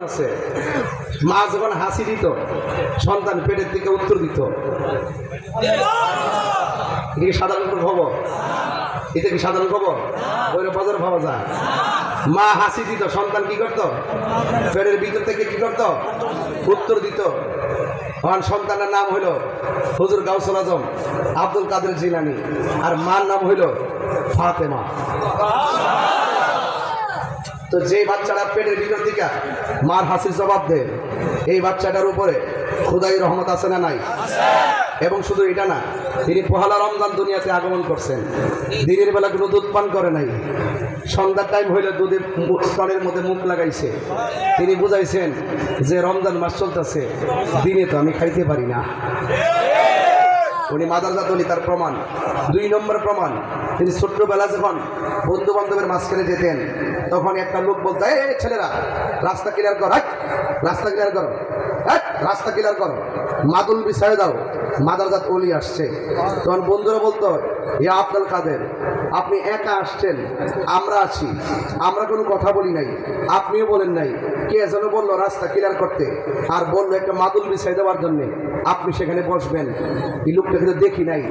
আছে মা যখন হাসি দিত সন্তান পেটের দিকে উত্তর দিত। এটা কি সাধারণ খবর? এটা কি সাধারণ খবর? ওই বাজার পাওয়া যায়। মা হাসি দিত, সন্তান কি করত? পেটের ভিতর থেকে কি করত? উত্তর দিত। সন্তানের নাম হইল হুজুর গাউসুল আজম আব্দুল কাদের জিলানী, আর মার নাম হইল ফাতেমা। তো যে বাচ্চাটা পেটের ভিতর দিকে মার হাসির জবাব দেয়, এই বাচ্চাটার উপরে খুদাই রহমত আছে না নাই? এবং শুধু এটা না, তিনি পহেলা রমজান দুনিয়াতে আগমন করছেন, দিনের বেলা কোনো দুধ পান করে নাই, সন্ধ্যার টাইম হইলে দুধের স্তনের মধ্যে মুখ লাগাইছে। তিনি বুঝাইছেন যে রমজান মাস চলতেছে, দিনে তো আমি খাইতে পারি না। উনি মাদারজাত ওলি, তার প্রমাণ। 2 নম্বর প্রমাণ, তিনি ছোট্টবেলা যখন বন্ধু বান্ধবের মাঝখানে যেতেন, তখন একটা লোক বলতো, এই ছেলেরা রাস্তা ক্লিয়ার কর, রাস্তা ক্লিয়ার করো, রাস্তা ক্লিয়ার করো, মাদুল বিছায় দাও, মাদারজাত ওলি আসছে। তখন বন্ধুরা বলতো, ইয়া আব্দুল কাদের, আপনি একা আসছেন, আমরা আছি, আমরা কোনো কথা বলি নাই, আপনিও বলেন নাই, কে যেন বললো রাস্তা ক্লিয়ার করতে, আর বললো একটা মাদুল বিছাই দেওয়ার জন্যে, আপনি সেখানে বসবেন। এই লোকটা কিন্তু দেখি নাই।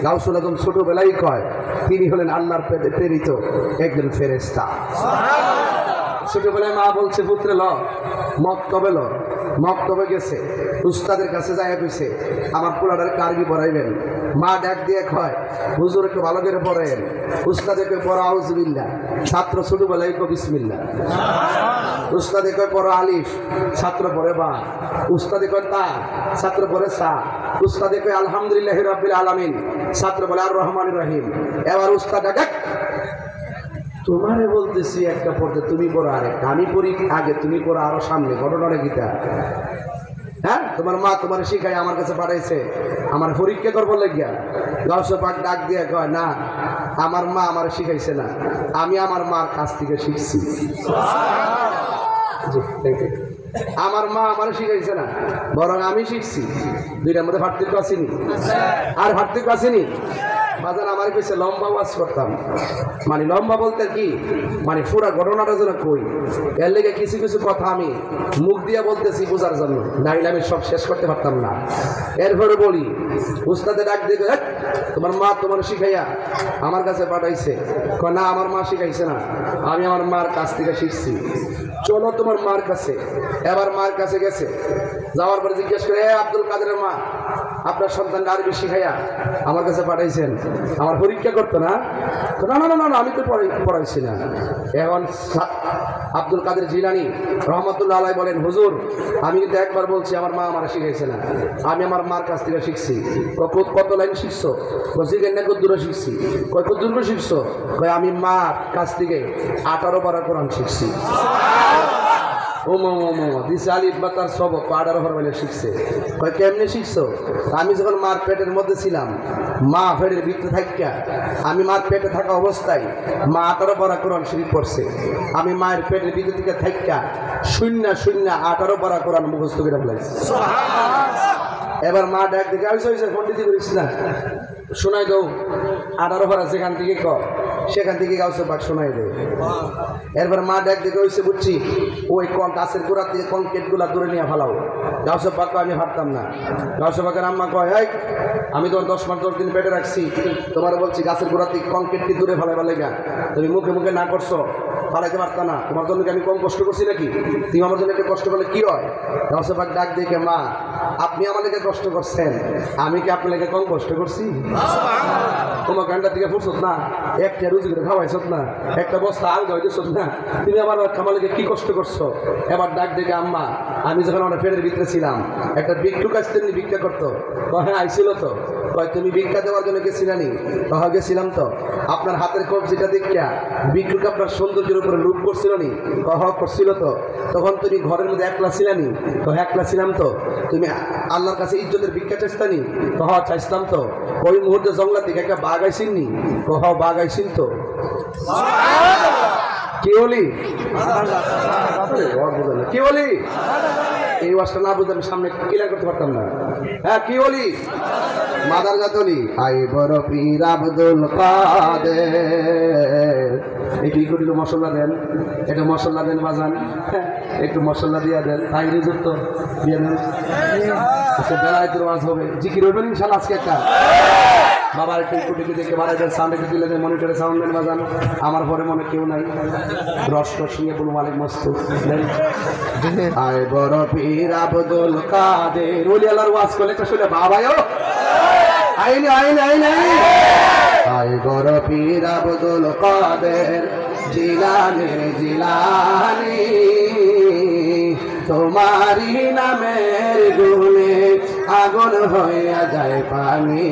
গাউসুল আজম ছোটবেলায় কয় তিনি হলেন আল্লাহর প্রেরিত একজন ফেরেশতা। ছোটবেলায় মা বলছে, পুত্রে ল মক্তবে ল। মক্তবে গেছে, উস্তাদের কাছে যায় কইছে, আমার পোলাটাকে আরবি পড়াইবেন। মা ডাক দিয়ে কয়, হুজুর একটু ভালো করে পড়েন। উস্তাদে কয় পড়ো আউযুবিল্লাহ, ছাত্র ছোটবেলায় কয় বিসমিল্লাহ। উস্তাদে কয় পড়ো আলিফ, ছাত্র পড়ে বা। উস্তাদে কয় তা, ছাত্র পড়ে সা। উস্তাদে কয় আলহামদুলিল্লাহি রাব্বিল আলামিন, ছাত্র বলে আর রহমানির রহিম। এবার উস্তাদ ডাক, তোমারে বলতেছি একটা পড়তে, তুমি পড়ো আরেকটা, আমি পড়ি আগে, তুমি পড়ো আরো সামনে। ঘটনাটা গীতা, হ্যাঁ, তোমার মা তোমার শিখাই আমার কাছে পাঠাইছে আমার পরীক্ষা করবো লাগিয়া। গাউসে পাক ডাক দিয়ে কয়, না, আমার মা আমার শিখাইছে না, আমি আমার মার কাছ থেকে শিখছি। আমার মা আমার শিখাইছে না, বরং আমি শিখছি। দুইটার মধ্যে পার্থক্য আসেনি? আর পার্থক্য আসেনি? বাজান আমার কাছে লম্বা ওয়াজ করতাম, মানে লম্বা বলতে কি, মানে পুরা ঘটনাটা যেন কই, এর লেগে কিছু কিছু কথা আমি মুখ দিয়ে বলতেছি বোঝার জন্য, নাইলে আমি সব শেষ করতে পারতাম না। এরপরে বলি, উস্তাদে ডাক দিয়ে, তোমার মা তোমার শিখাইয়া আমার কাছে পাঠাইছে। না, আমার মা শিখাইছে না, আমি আমার মার কাছ থেকে শিখছি। চলো তোমার মার কাছে। এবার মার কাছে গেছে, যাওয়ার পরে জিজ্ঞেস করে, আব্দুল কাদেরের মা, আপনার সন্তানকে আরবি শিখাইয়া আমার কাছে পাঠাইছেন, আমার পরীক্ষা করতো না? না না না না, আমি তো পড়াইছি না। এখন আব্দুল কাদের জিলানী রহমতুল্লাহ আলাইহি বলেন, হুজুর আমি কিন্তু একবার বলছি আমার মা আমার শিখাইছে না, আমি আমার মার কাছ থেকে শিখছি। কত লাইন শিখছো? বলছি না, কত দূরে শিখছি। কত দূরে শিখছো? আমি মার কাছ থেকে 18 পারা কোরআন শিখছি। দিছে আলিফ বা তার সবক 18 পারা শিখছে। কেমনে শিখছো? আমি যখন মার পেটের মধ্যে ছিলাম, মা পেটের ভিতরে থাকিয়া, আমি মার পেটে থাকা অবস্থায় মা 18 পারা কোরআন শরীফ পড়ছে। আমি মায়ের পেটের ভিতর থেকে থাকিয়া 0 পারা কোরআন মুখস্থ করে ফেলাইছি। এবার মা ডাক দেখে, আমি পন্ডিতি করিস না, শোনাই দাও 18 পারা যেখান থেকে সেখান থেকে গাউসে পাক শোনাই দেয়। এরপর মা ডাক দেখে, হয়েছে বুঝছি, ওই গাছের গোড়া থেকে কংক্রিট গুলা দূরে নিয়ে ফেলাও। গাউসে পাক আমি হাঁটতাম না। গাউসে পাকের আম্মা কয়, এই আমি তোমার 10 মাস 10 দিন পেটে রাখছি, তোমার বলছি গাছের গোড়া থেকে কংক্রিটটি দূরে ফেলাই গা, তুমি মুখে মুখে না করছো, ফালাইতে পারত না, তোমার জন্য কি আমি কম কষ্ট করছি নাকি? তুমি আমার জন্য একটা কষ্ট করলে কি হয়? গাউসে পাক ডাক দেখে, মা আপনি আমার লেগে কষ্ট করছেন, আমি কি আপনার লেগে কম কষ্ট করছি? তোমার গান্ডার দিকে ফুটছত না, একটা রুজি করে খাওয়াইছ না, একটা বস্তা আলগা হইতেছ না, তুমি আবার আমার লেগে কি কষ্ট করছো? এবার ডাক দেখে, আম্মা আমি যখন আমার পেটের ভিতরে ছিলাম, একটা ভিক্ষুক আসতেন, ভিক্ষা করতো। হ্যাঁ আইছিল তো। তুমি ভিক্ষা দেওয়ার জন্য গেছিলানি? গেছিলাম তো। আপনার হাতের কবজিটা দেখিয়া ভিক্ষুক আপনার সৌন্দর্যের উপরে লুপ করছিল নি? করছিল তো। তখন তুমি ঘরের মধ্যে একলা ছিলানি? একলা ছিলাম তো। তুমি আল্লাহর কাছে ইজ্জতের ভিক্ষা চাইতানি? চাইতাম তো। ওই মুহূর্তে জঙ্গলা থেকে একটা বাঘ আইসিন নি? বাঘ আইসিন তো। কি বলি? কি বলি? এই ওয়াজটা না বুঝলে আমি সামনে ক্লিয়ার করতে পারতাম না। হ্যাঁ, কি বলি? মাদারজাত ওলি, আই বড় পীর আব্দুল কাদের, একটু ই করে মশলা দেন, একটু মশলা দেন বাজান, একটু মশলা দিয়ে দেন, তাই রিজুর তো দিয়ে দেন। আচ্ছা বেলায় তোর মাছ হবে, জিকির হইবেন ইনশাল্লাহ আজকে একটা। বাবার একটু একটু দেখে বাড়াই দেন, সাউন্ড একটু দিলে দেন, মনিটরে সাউন্ড দেন বাজান। আমার পরে মনে কেউ নাই, রস টস নিয়ে বলুন মালিক মস্ত আয় বড় পীর আব্দুল কাদের ওলি আল্লাহর ওয়াজ করলে একটা শুনে বাবাও আইনি আইনি আইনি আয় বড় পীর আব্দুল কাদের জিলানি জিলানি তোমারি নামের গুণে আগুন হইয়া যায় পানি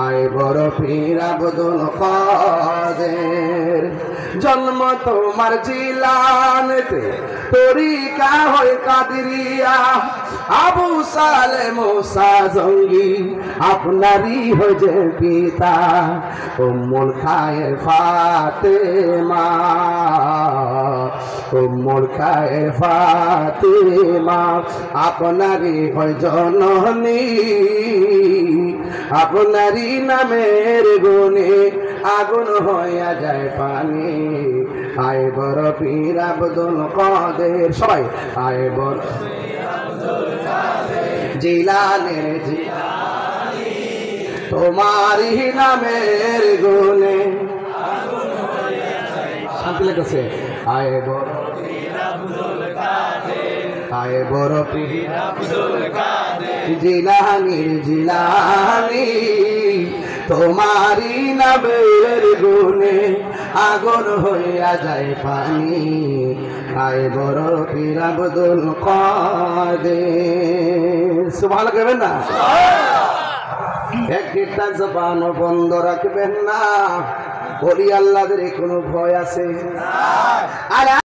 আয় বড় পীর আব্দুল কাদের জন্ম তোমার জিলানেতে তরিকা হয় কাদরিয়া আবু সালে মুসা জঙ্গি আপনারই হয়ে পিতা উম্মুল খায়ের ফাতেমা উম্মুল খায়ের ফাতেমা আপনারই হয় জননী আপনারই নামের গুণে আগুন হইয়া যায় পানি আয় বড় পীর আব্দুল কাদের সবাই আয় বড় জিলানের জিলানি তোমারই নামের গুণে শান্তি লেগেছে আয় বড় আয় বড় পীর আব্দুল কাদের জিলানি জিলানি তোমারি নামের গুণে আগুন হইয়া যায় পানি আয় বড় পীর আব্দুল কাদের সুবহানাল্লাহ কইবেন না একটা জবান বন্ধ রাখবেন না ওলি আল্লাহদের কোনো ভয় আছে না